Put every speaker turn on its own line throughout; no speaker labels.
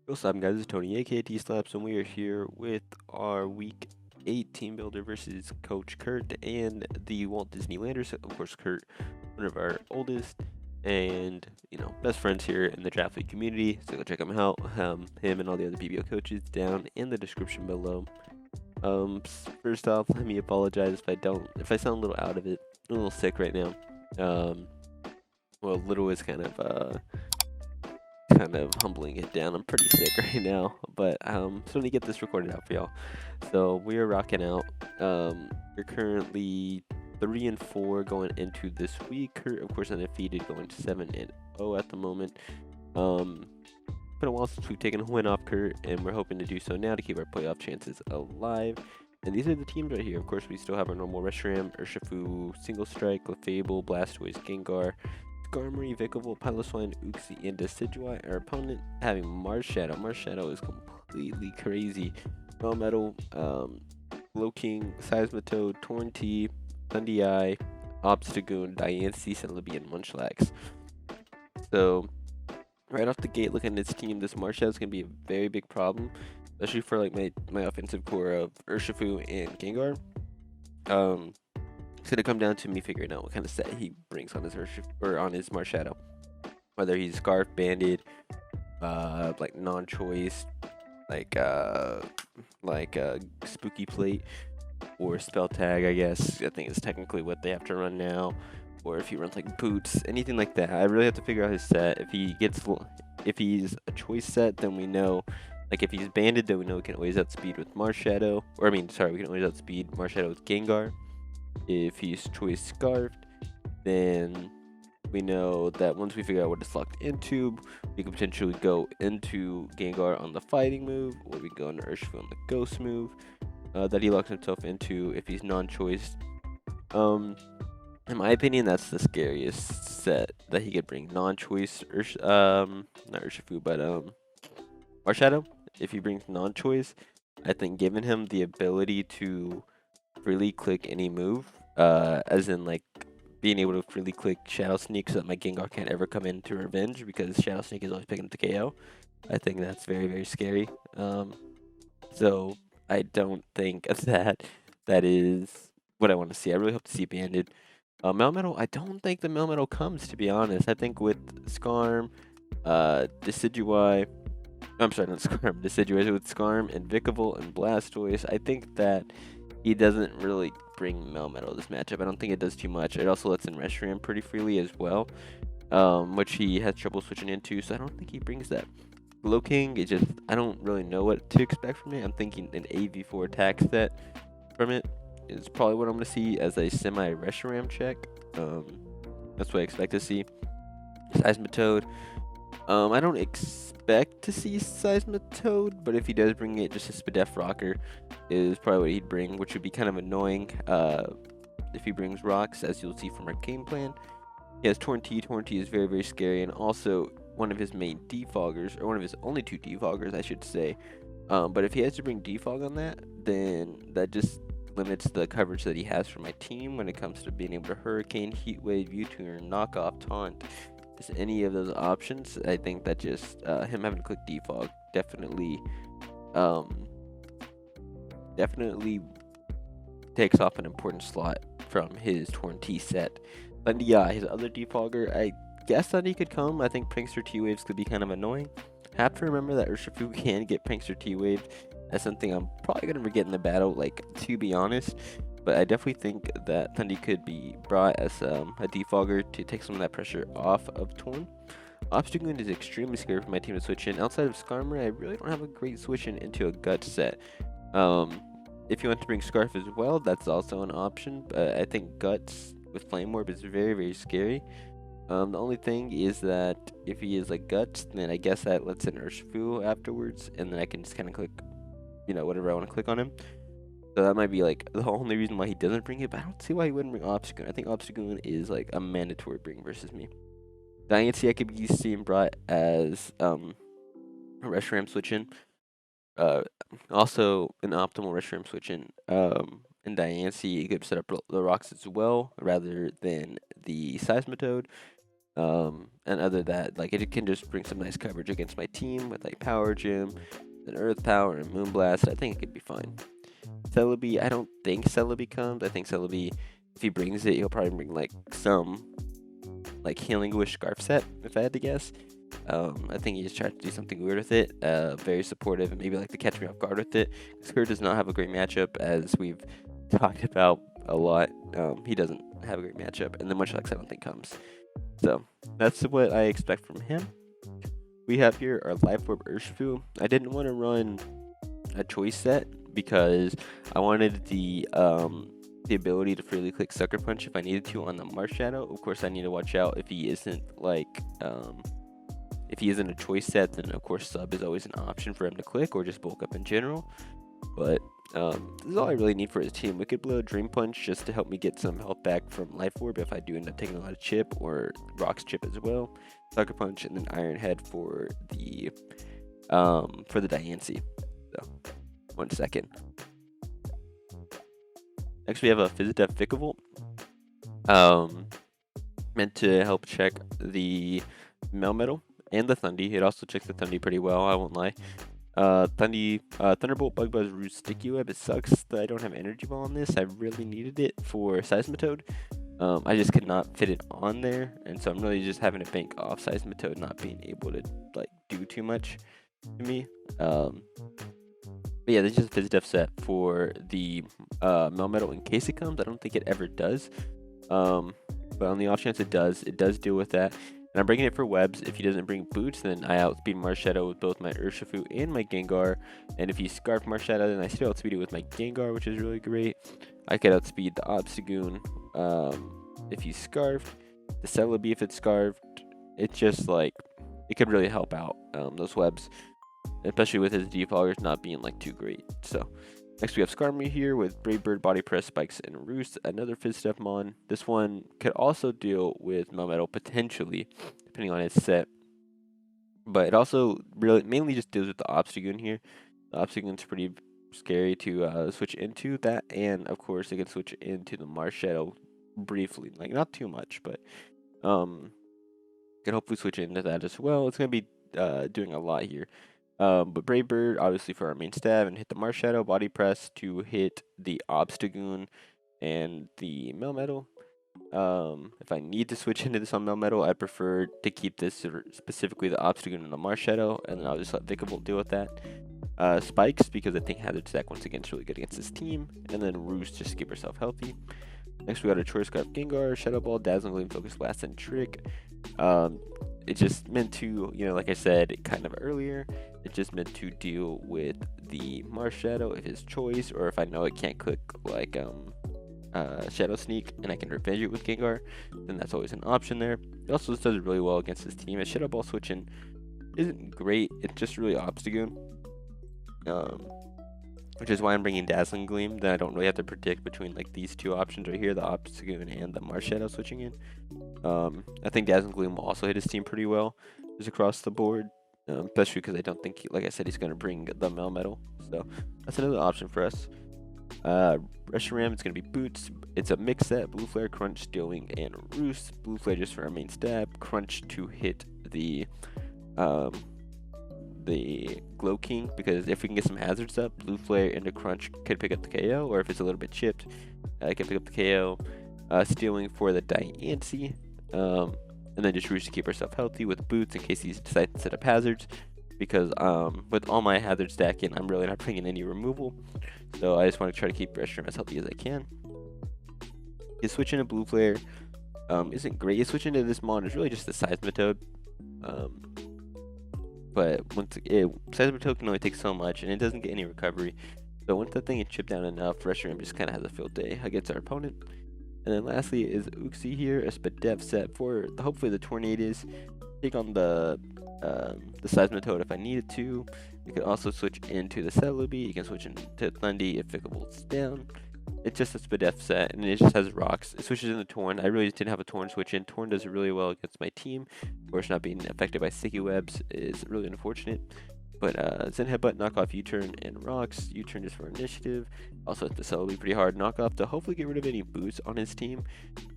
What's up, guys? It's Tony, aka T-Slaps, and we are here with our Week 8 Team Builder versus Coach Kurt and the Walt Disneylanders. Of course, Kurt, one of our oldest and best friends here in the draft league community. So go check him out. Him and all the other BBL coaches down in the description below. First off, let me apologize if I sound a little out of it, a little sick right now. Well, little is kind of humbling it down. I'm pretty sick right now, but so let me get this recorded out for y'all. So we are rocking out. We're currently 3-4 going into this week. Kurt, of course, undefeated, going to 7-0 at the moment. Been a while since we've taken a win off Kurt, and we're hoping to do so now to keep our playoff chances alive. And these are the teams right here. Of course, we still have our normal Reshiram, Urshifu, Single Strike, Clefable, Blastoise, Gengar, Skarmory, Vikavolt, Piloswine, Uxie, and Decidueye. Our opponent having Marshadow. Marshadow is completely crazy. Melmetal, Loking, Seismitoad, Torntea, Thunderai, Obstagoon, Diancie, Celebi, and Munchlax. So, right off the gate, looking at this team, this Marshadow is going to be a very big problem, especially for like my offensive core of Urshifu and Gengar. It's gonna come down to me figuring out what kind of set he brings on his on his Marshadow. Whether he's Scarf, Banded, like non-choice, like Spooky Plate, or Spell Tag. I guess I think it's technically what they have to run now. Or if he runs like Boots, anything like that. I really have to figure out his set. If he's a choice set, then we know. Like if he's Banded, then we know we can always outspeed with Marshadow. Or we can always outspeed Marshadow with Gengar. If he's choice scarfed, then we know that once we figure out what it's locked into, we can potentially go into Gengar on the fighting move, or we go into Urshifu on the ghost move that he locks himself into if he's non-choice. In my opinion, that's the scariest set that he could bring. Non-choice, not Urshifu, but Marshadow. If he brings non-choice, I think giving him the ability to freely click any move, as in like being able to freely click Shadow Sneak so that my Gengar can't ever come in to revenge because Shadow Sneak is always picking up the KO. I think that's very, very scary. So I don't think that is what I want to see. I really hope to see Banded. Melmetal, I don't think the Melmetal comes, to be honest. I think with Skarm, Decidueye, I'm sorry, not Skarm, Decidueye with Skarm and Vikavolt and Blastoise, I think that he doesn't really bring Melmetal this matchup. I don't think it does too much. It also lets in Reshiram pretty freely as well, which he has trouble switching into, so I don't think he brings that. Loking, it just, I don't really know what to expect from it. I'm thinking an AV4 attack set from it is probably what I'm going to see as a semi-Reshiram check. That's what I expect to see. Seismitoad, I don't expect to see Seismitoad, but if he does bring it, just a Spadef Rocker is probably what he'd bring, which would be kind of annoying if he brings rocks, as you'll see from our game plan. He has Torntea. Torntea is very, very scary, and also one of his main defoggers, or one of his only two defoggers, I should say. But if he has to bring defog on that, then that just limits the coverage that he has for my team when it comes to being able to Hurricane, Heat Wave, U-turn, Knockoff, Taunt. Just any of those options, I think that just him having to click defog definitely takes off an important slot from his Torntea set. But yeah, his other defogger, I guess that he could come. I think Prankster T-Waves could be kind of annoying. Have to remember that Urshifu can get Prankster T-Wave. That's something I'm probably going to forget in the battle, like, to be honest. But I definitely think that Thundy could be brought as a defogger to take some of that pressure off of Torn. Obstagoon is extremely scary for my team to switch in. Outside of Skarmory, I really don't have a great switch in into a Gut set. If you want to bring Scarf as well, that's also an option. But I think Guts with Flame Orb is very, very scary. The only thing is that if he is like Guts, then I guess that lets in Urshifu afterwards, and then I can just kind of click, whatever I want to click on him. So that might be like the only reason why he doesn't bring it, but I don't see why he wouldn't bring Obstagoon. I think Obstagoon is like a mandatory bring versus me. Diancie I could be seeing brought as a Reshiram switch in. Also an optimal Reshiram switch in. In Diancie, you could set up the rocks as well rather than the Seismitoad. And other than that, like it can just bring some nice coverage against my team with like Power Gym, and Earth Power and Moonblast. I think it could be fine. Celebi, I don't think Celebi comes. I think Celebi, if he brings it, he'll probably bring like some like Healing Wish Scarf set, if I had to guess. I think he just tried to do something weird with it. Very supportive and maybe like to catch me off guard with it. Skirt does not have a great matchup, as we've talked about a lot. He doesn't have a great matchup, and then much like I don't think comes. So that's what I expect from him. We have here our Life Orb Urshifu. I didn't want to run a choice set because I wanted the ability to freely click Sucker Punch if I needed to on the Marshadow. Of course, I need to watch out if he isn't like if he isn't a choice set, then of course sub is always an option for him to click, or just bulk up in general. But this is all I really need for his team. Wicked Blow, Dream Punch, just to help me get some health back from Life Orb if I do end up taking a lot of chip, or Rocks chip as well. Sucker Punch, and then Iron Head for the Diancie. So 1 second. Next we have a Fizzidef Vikavolt. Meant to help check the Melmetal and the Thundy. It also checks the Thundy pretty well, I won't lie. Thunderbolt, Bug Buzz, Roost, Sticky Web. It sucks that I don't have Energy Ball on this. I really needed it for Seismitoad. I just could not fit it on there, and so I'm really just having to bank off Seismitoad not being able to like do too much to me. But yeah, this is just a Fizzidef set for the Melmetal in case it comes. I don't think it ever does. But on the off chance it does deal with that. And I'm bringing it for webs. If he doesn't bring boots, then I outspeed Marshadow with both my Urshifu and my Gengar. And if he Scarf Marshadow, then I still outspeed it with my Gengar, which is really great. I could outspeed the Obstagoon if he's Scarfed. The Celebi if it's Scarfed. It's just like, it could really help out those webs, especially with his defoggers not being like too great. So next we have Skarmory here with Brave Bird, Body Press, Spikes, and Roost. Another Fizzidef Mon. This one could also deal with Melmetal potentially, depending on his set. But it also really mainly just deals with the Obstagoon here. The Obstagoon's pretty scary to switch into that, and of course it can switch into the Marshadow briefly, like not too much, but can hopefully switch into that as well. It's gonna be doing a lot here. But Brave Bird, obviously for our main stab, and hit the Marshadow, Body Press to hit the Obstagoon and the Melmetal. If I need to switch into this on Melmetal, I prefer to keep this specifically the Obstagoon and the Marshadow, and then I'll just let Vikavolt deal with that. Spikes, because I think Hazard Stack once again is really good against this team, and then Roost just to keep herself healthy. Next we got a Choice Scarf Gengar, Shadow Ball, Dazzling Gleam, Focus Blast, and Trick. It just meant to, like I said kind of earlier, it just meant to deal with the Marshadow if his choice, or if I know it can't click like Shadow Sneak and I can revenge it with Gengar, then that's always an option there. It also just does really well against his team. His Shadow Ball switching isn't great, it's just really Obstagoon. Which is why I'm bringing Dazzling Gleam. Then I don't really have to predict between like these two options right here, the Obstagoon and the Marshadow switching in. I think Dazzling Gleam will also hit his team pretty well, just across the board. Especially because I don't think, like I said, he's going to bring the Melmetal. So that's another option for us. Reshiram, it's going to be Boots. It's a mix set, Blue Flare, Crunch, Stealing, and Roost. Blue Flare just for our main stab. Crunch to hit the Glow King, because if we can get some hazards up, Blue Flare into Crunch could pick up the KO, or if it's a little bit chipped, I can pick up the KO. Stealing for the Diancie, and then just Roost to keep herself healthy with Boots in case he decides to set up hazards, because with all my hazard stacking, I'm really not bringing any removal, so I just want to try to keep Reshiram as healthy as I can. His switch into Blue Flare isn't great. His switch into this Mon is really just the Seismitoad. But once Seismitoad can only take so much, and it doesn't get any recovery. So once that thing is chipped down enough, Reshiram just kind of has a field day against our opponent. And then lastly is Uxie here, a Spadef set for hopefully the Tornadus. Take on the Seismitoad if I needed to. You can also switch into the Celebi. You can switch into Thundy if Vikavolt's down. It's just a Spadef set, and it just has rocks. It switches into Torn. I really just didn't have a Torn switch in. Torn does really well against my team. Of course, not being affected by sticky webs is really unfortunate. But Zen Headbutt, Knockoff, U-Turn, and Rocks. U-Turn just for initiative. Also, the Celebi pretty hard. Knockoff to hopefully get rid of any boots on his team.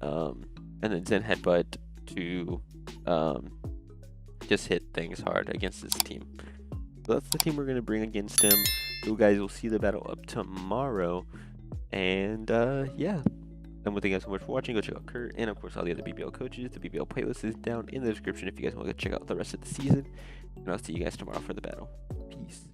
And then Zen Headbutt to just hit things hard against this team. So that's the team we're gonna bring against him. You guys will see the battle up tomorrow. And yeah. And thank you guys so much for watching. Go check out Kurt and of course all the other BBL coaches. The BBL playlist is down in the description if you guys want to check out the rest of the season. And I'll see you guys tomorrow for the battle. Peace.